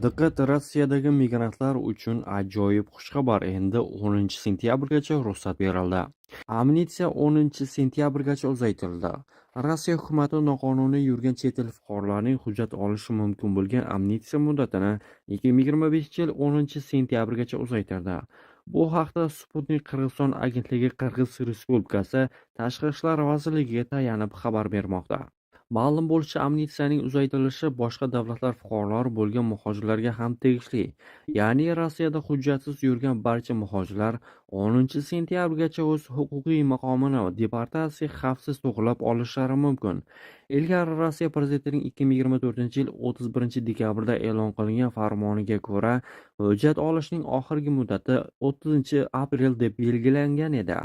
Diqqat, Rossiyadagi migrantlar uchun ajoyib xushxabar. Endi 10 sentyabrgacha ruxsat berildi. Amnistiya 10 sentyabrgacha uzaytirildi. Rossiya hukumati noqonuniy yurgan chet el fuqarolarining hujjat olishi mumkin bo'lgan amnistiya muddatini 2025-yil 10 sentyabrgacha uzaytirdi. Bu haqda Sputnik Qirg'iziston agentligi Qirg'iz Respublikasi Tashqi ishlar vazirligiga tayanib xabar bermoqda. Ma'lum bo'lishicha, amnistiyaning uzaytirilishi boshqa davlatlar fuqarolari bo'lgan muhojirlarga ham tegishli. Ya'ni Rossiyada hujjatsiz yurgan barcha muhojirlar 10 sentyabrgacha o'z huquqiy maqomini deportatsiya xavfsiz to'g'irlab olishlari mumkin. Ilgari Rossiya prezidentining 2024-yil 31 dekabrda e'lon qilingan farmoniga ko'ra, hujjat olishning oxirgi muddati 30 aprel deb belgilangan edi.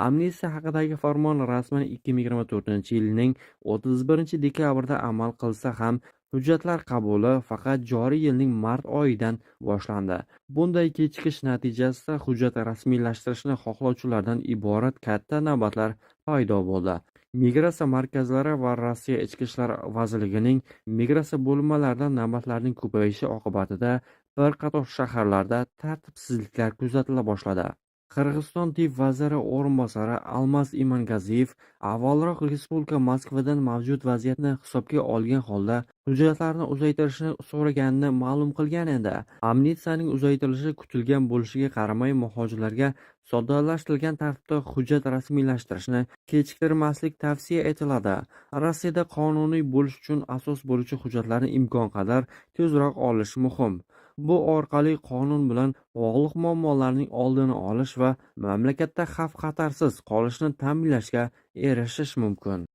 Amnistiya haqidagi farmon rasman 2024-yilning 31 dekabrida amal qilsa ham, hujjatlar qabuli faqat joriy yilning mart oyidan boshlandi. Bunday kechikish natijasida hujjat rasmiylashtirishni xohlovchilardan iborat katta navbatlar paydo bo'ldi. Migratsiya markazlari va Rossiya Ichki ishlar vazirligining migratsiya bo'linmalarida navbatlarning ko'payishi oqibatida bir qator shaharlarda tartibsizliklar kuzatila boshladi. Qirg'iziston Tiv vaziri o'rinbosari Almaz Imangaziyev avvalroq respublika Moskvadan mavjud vaziyatni hisobga olgan holda hujjatlarni uzaytirishni so'raganini ma'lum qilgan edi. Amnistiyaning uzaytirilishi kutilgan bo'lishiga qaramay, muhojirlarga soddalashtirilgan tartibda hujjat rasmiylashtirishni kechiktirmaslik tavsiya etiladi. Rossiyada qonuniy bo'lish uchun asos bo'luvchi hujjatlarni imkon qadar tezroq olish muhim. Bu orqali qonun bilan bog'liq muammolarning oldini olish va mamlakatda xavf-xatarsiz qolishni ta'minlashga erishish mumkin.